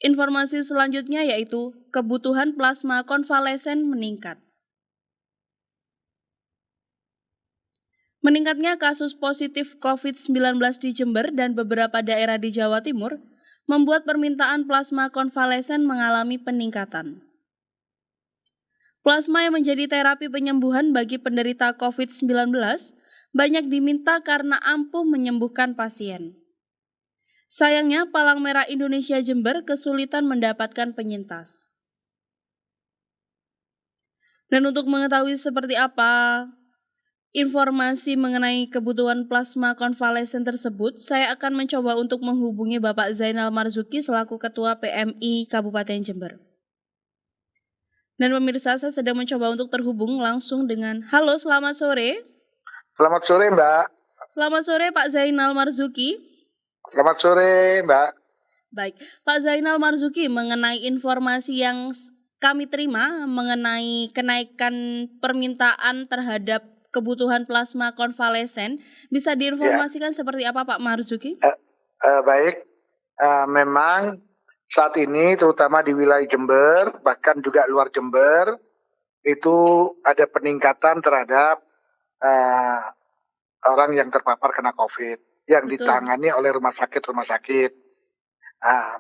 Informasi selanjutnya yaitu kebutuhan plasma konvalesen meningkat. Meningkatnya kasus positif COVID-19 di Jember dan beberapa daerah di Jawa Timur membuat permintaan plasma konvalesen mengalami peningkatan. Plasma yang menjadi terapi penyembuhan bagi penderita COVID-19 banyak diminta karena ampuh menyembuhkan pasien. Sayangnya, Palang Merah Indonesia Jember kesulitan mendapatkan penyintas. Dan untuk mengetahui seperti apa informasi mengenai kebutuhan plasma konvalesen tersebut, saya akan mencoba untuk menghubungi Bapak Zainal Marzuki selaku Ketua PMI Kabupaten Jember. Dan pemirsa, saya sedang mencoba untuk terhubung langsung dengan halo, selamat sore. Selamat sore, Mbak. Selamat sore, Pak Zainal Marzuki. Selamat sore, Mbak. Baik, Pak Zainal Marzuki, mengenai informasi yang kami terima mengenai kenaikan permintaan terhadap kebutuhan plasma konvalesen, bisa diinformasikan seperti apa, Pak Marzuki? Baik, memang saat ini terutama di wilayah Jember, bahkan juga luar Jember, itu ada peningkatan terhadap orang yang terpapar kena COVID yang ditangani oleh rumah sakit.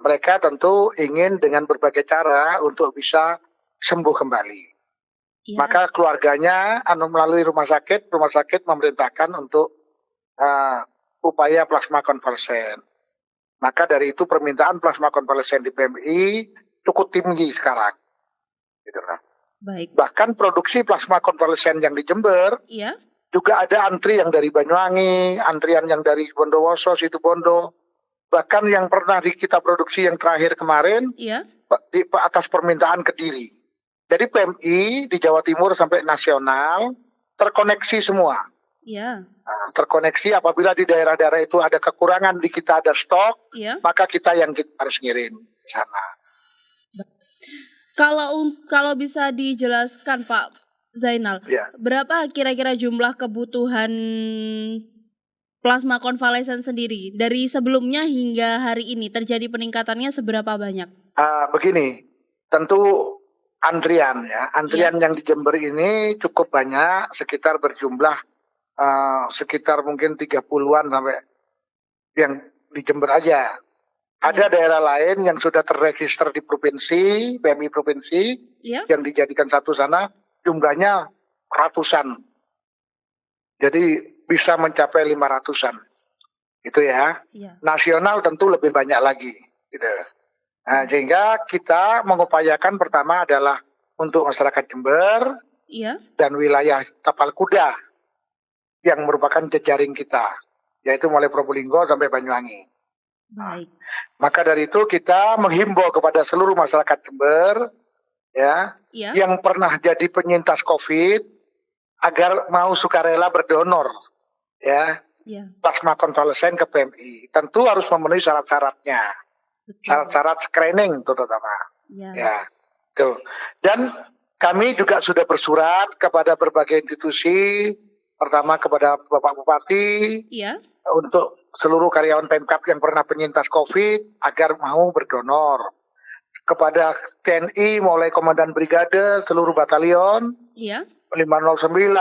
Mereka tentu ingin dengan berbagai cara untuk bisa sembuh kembali. Ya. Maka keluarganya melalui rumah sakit memerintahkan untuk upaya plasma konvalesen. Maka dari itu permintaan plasma konvalesen di PMI cukup tinggi sekarang. Gitu kan. Baik. Bahkan produksi plasma konvalesen yang di Jember, ya, juga ada antri yang dari Banyuwangi, antrian yang dari Bondowoso, Situbondo, bahkan yang pernah kita produksi yang terakhir kemarin, ya, di atas permintaan Kediri. Jadi PMI di Jawa Timur sampai nasional terkoneksi semua. Ya. Nah, terkoneksi apabila di daerah-daerah itu ada kekurangan, di kita ada stok, ya, maka kita harus ngirim ke sana. Kalau bisa dijelaskan, Pak Zainal, ya, berapa kira-kira jumlah kebutuhan plasma konvalesen sendiri dari sebelumnya hingga hari ini terjadi peningkatannya seberapa banyak? Begini, tentu antrian yang di Jember ini cukup banyak, sekitar berjumlah sekitar mungkin 30-an sampai yang di Jember aja. Ada daerah lain yang sudah terregister di provinsi, PMI provinsi, yang dijadikan satu sana, jumlahnya ratusan. Jadi bisa mencapai 500-an. Itu ya. Nasional tentu lebih banyak lagi. Gitu. Nah, sehingga kita mengupayakan pertama adalah untuk masyarakat Jember dan wilayah Tapal Kuda yang merupakan jejaring kita, yaitu mulai Probolinggo sampai Banyuwangi. Baik. Maka dari itu kita menghimbau kepada seluruh masyarakat Jember yang pernah jadi penyintas COVID agar mau sukarela berdonor plasma konvalesen ke PMI. Tentu harus memenuhi syarat-syaratnya. Syarat-syarat screening terutama. Tuh. Dan kami juga sudah bersurat kepada berbagai institusi, pertama kepada Bapak Bupati untuk seluruh karyawan Pemkab yang pernah penyintas COVID agar mau berdonor. Kepada TNI mulai Komandan Brigade, seluruh batalion, 509,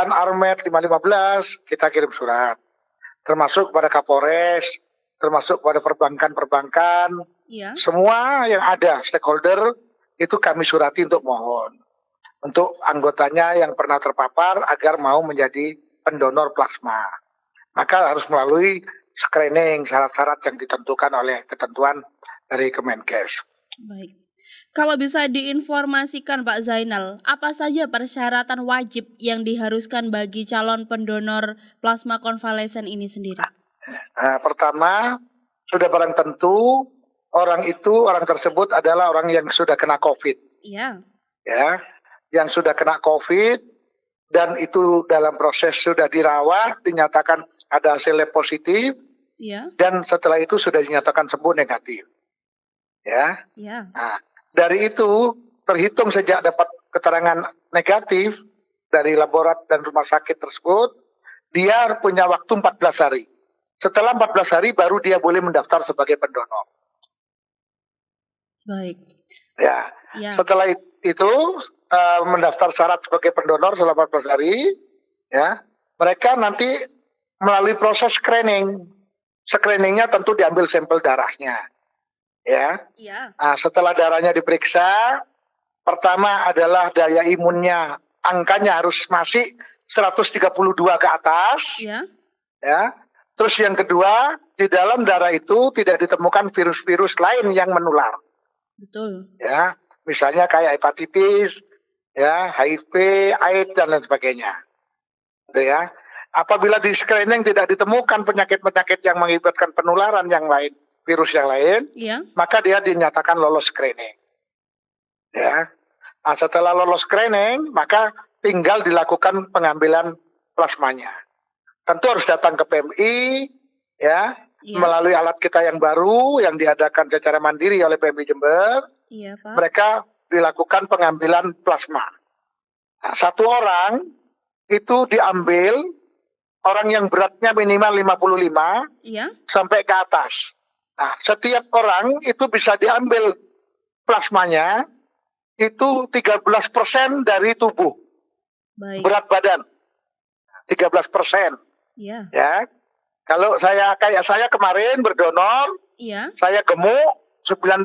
Armet, 515, kita kirim surat. Termasuk kepada Kapolres, termasuk kepada perbankan-perbankan, semua yang ada, stakeholder, itu kami surati untuk mohon. Untuk anggotanya yang pernah terpapar agar mau menjadi pendonor plasma. Maka harus melalui screening syarat-syarat yang ditentukan oleh ketentuan dari Kemenkes. Baik. Kalau bisa diinformasikan Pak Zainal, apa saja persyaratan wajib yang diharuskan bagi calon pendonor plasma konvalesen ini sendiri? Pertama, sudah barang tentu orang tersebut adalah orang yang sudah kena COVID. Yang sudah kena COVID dan itu dalam proses sudah dirawat, dinyatakan ada hasil lab positif, dan setelah itu sudah dinyatakan sembuh negatif. Nah, dari itu terhitung sejak dapat keterangan negatif dari laboratorium dan rumah sakit tersebut, dia punya waktu 14 hari. Setelah 14 hari baru dia boleh mendaftar sebagai pendonor. Baik. Ya. Setelah itu mendaftar syarat sebagai pendonor selama 14 hari, ya, mereka nanti melalui proses screening. Screeningnya tentu diambil sampel darahnya, ya. Nah, setelah darahnya diperiksa, pertama adalah daya imunnya, angkanya harus masih 132 ke atas, ya. Terus yang kedua, di dalam darah itu tidak ditemukan virus-virus lain yang menular. Betul. Ya, misalnya kayak hepatitis, ya, HIV, AIDS dan lain sebagainya. Gitu ya. Apabila di screening tidak ditemukan penyakit-penyakit yang mengakibatkan penularan yang lain, virus yang lain, maka dia dinyatakan lolos screening. Ya. Nah, setelah lolos screening, maka tinggal dilakukan pengambilan plasmanya. Tentu harus datang ke PMI, ya, melalui alat kita yang baru yang diadakan secara mandiri oleh PMI Jember. Pak. Mereka dilakukan pengambilan plasma. Nah, satu orang itu diambil orang yang beratnya minimal 55 sampai ke atas. Nah, setiap orang itu bisa diambil plasmanya itu 13% dari tubuh. Baik. Berat badan 13%. Ya. Kalau kayak saya kemarin berdonor, saya gemuk 90,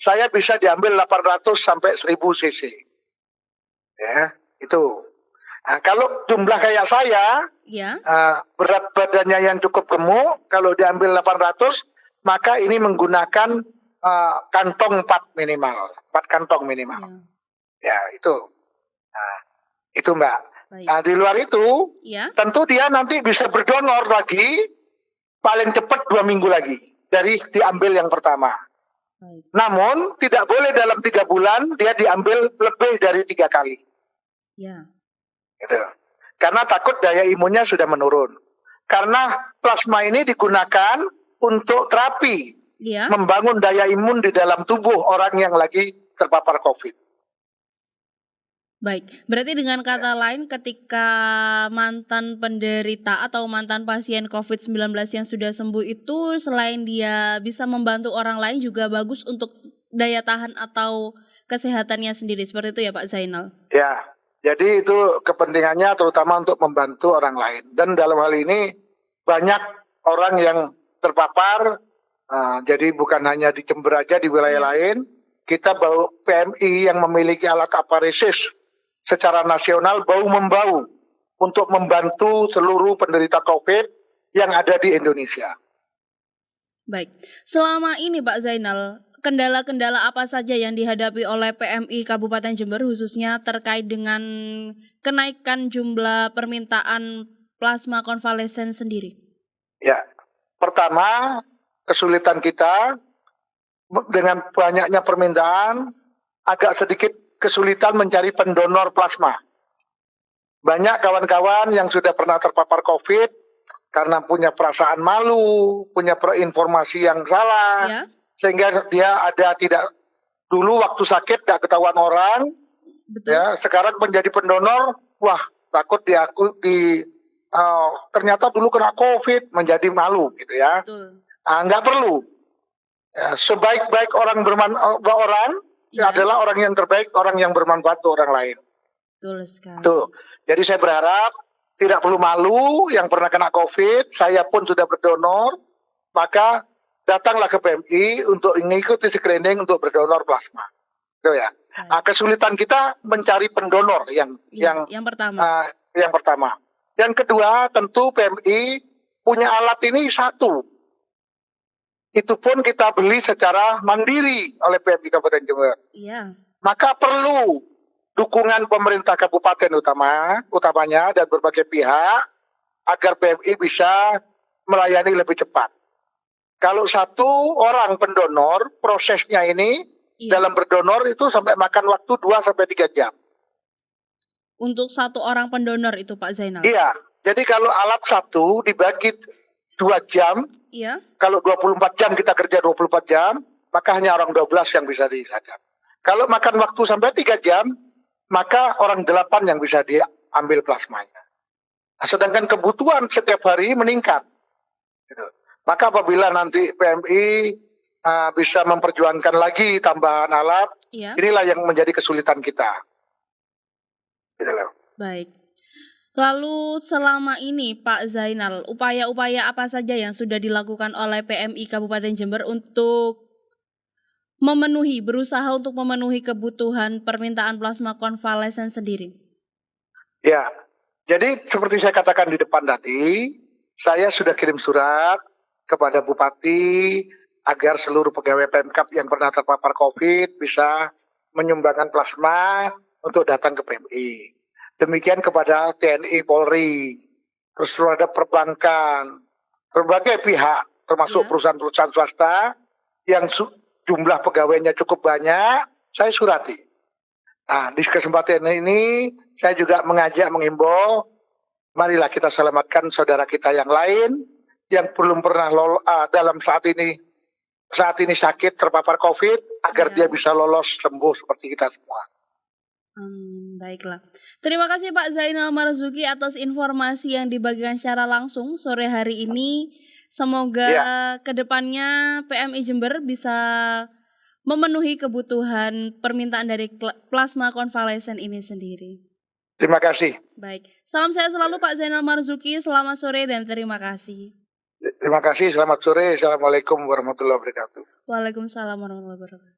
saya bisa diambil 800 sampai 1000 cc. Ya, itu. Nah, kalau jumlah kayak saya, berat badannya yang cukup gemuk, kalau diambil 800, maka ini menggunakan kantong 4 minimal. 4 kantong minimal. Ya, itu. Nah, itu Mbak. Baik. Nah, di luar itu, tentu dia nanti bisa berdonor lagi, paling cepat 2 minggu lagi, dari diambil yang pertama. Baik. Namun, tidak boleh dalam 3 bulan, dia diambil lebih dari 3 kali. Gitu. Karena takut daya imunnya sudah menurun. Karena plasma ini digunakan untuk terapi, membangun daya imun di dalam tubuh orang yang lagi terpapar COVID. Baik, berarti dengan kata lain ketika mantan penderita atau mantan pasien COVID-19 yang sudah sembuh itu selain dia bisa membantu orang lain juga bagus untuk daya tahan atau kesehatannya sendiri. Seperti itu ya Pak Zainal? Ya, jadi itu kepentingannya terutama untuk membantu orang lain. Dan dalam hal ini banyak orang yang terpapar, jadi bukan hanya di Jember aja, di wilayah lain. Kita bawa PMI yang memiliki alat aparesis secara nasional bahu-membahu untuk membantu seluruh penderita COVID yang ada di Indonesia. Baik, selama ini Pak Zainal, kendala-kendala apa saja yang dihadapi oleh PMI Kabupaten Jember khususnya terkait dengan kenaikan jumlah permintaan plasma konvalesen sendiri? Ya, pertama kesulitan kita dengan banyaknya permintaan, agak sedikit kesulitan mencari pendonor plasma. Banyak kawan-kawan yang sudah pernah terpapar COVID karena punya perasaan malu, punya informasi yang salah, sehingga dia dulu waktu sakit tidak ketahuan orang, sekarang menjadi pendonor, wah takut ternyata dulu kena COVID, menjadi malu gitu ya. Nggak perlu. Ya, sebaik-baik orang adalah orang yang terbaik, orang yang bermanfaat untuk orang lain. Betul sekali. Tuh. Jadi saya berharap tidak perlu malu yang pernah kena COVID, saya pun sudah berdonor, maka datanglah ke PMI untuk mengikuti screening untuk berdonor plasma. Itu ya. Nah, kesulitan kita mencari pendonor yang pertama. Yang pertama. Yang kedua, tentu PMI punya alat ini satu. Itu pun kita beli secara mandiri oleh PMI Kabupaten Jember. Maka perlu dukungan pemerintah kabupaten utamanya dan berbagai pihak agar PMI bisa melayani lebih cepat. Kalau satu orang pendonor, prosesnya ini dalam berdonor itu sampai makan waktu 2-3 jam. Untuk satu orang pendonor itu Pak Zainal? Iya, jadi kalau alat satu dibagi 2 jam, kalau 24 jam kita kerja 24 jam, maka hanya orang 12 yang bisa disadap. Kalau makan waktu sampai 3 jam, maka orang 8 yang bisa diambil plasmanya. Nah, sedangkan kebutuhan setiap hari meningkat. Gitu. Maka apabila nanti PMI bisa memperjuangkan lagi tambahan alat. Iya. Inilah yang menjadi kesulitan kita. Gitu loh. Baik. Lalu selama ini Pak Zainal, upaya-upaya apa saja yang sudah dilakukan oleh PMI Kabupaten Jember untuk berusaha untuk memenuhi kebutuhan permintaan plasma konvalesen sendiri? Ya, jadi seperti saya katakan di depan tadi, saya sudah kirim surat kepada Bupati agar seluruh pegawai Pemkab yang pernah terpapar COVID bisa menyumbangkan plasma untuk datang ke PMI. Demikian kepada TNI Polri, terus terhadap perbankan, berbagai pihak, termasuk perusahaan-perusahaan swasta yang jumlah pegawainya cukup banyak, saya surati. Nah, di kesempatan ini saya juga menghimbau, marilah kita selamatkan saudara kita yang lain yang belum pernah dalam saat ini sakit terpapar COVID agar dia bisa lolos sembuh seperti kita semua. Baiklah. Terima kasih Pak Zainal Marzuki atas informasi yang dibagikan secara langsung sore hari ini. Semoga kedepannya PMI Jember bisa memenuhi kebutuhan permintaan dari plasma konvalesen ini sendiri. Terima kasih. Baik. Salam sehat selalu Pak Zainal Marzuki. Selamat sore dan terima kasih. Terima kasih. Selamat sore. Assalamualaikum warahmatullahi wabarakatuh. Waalaikumsalam warahmatullahi wabarakatuh.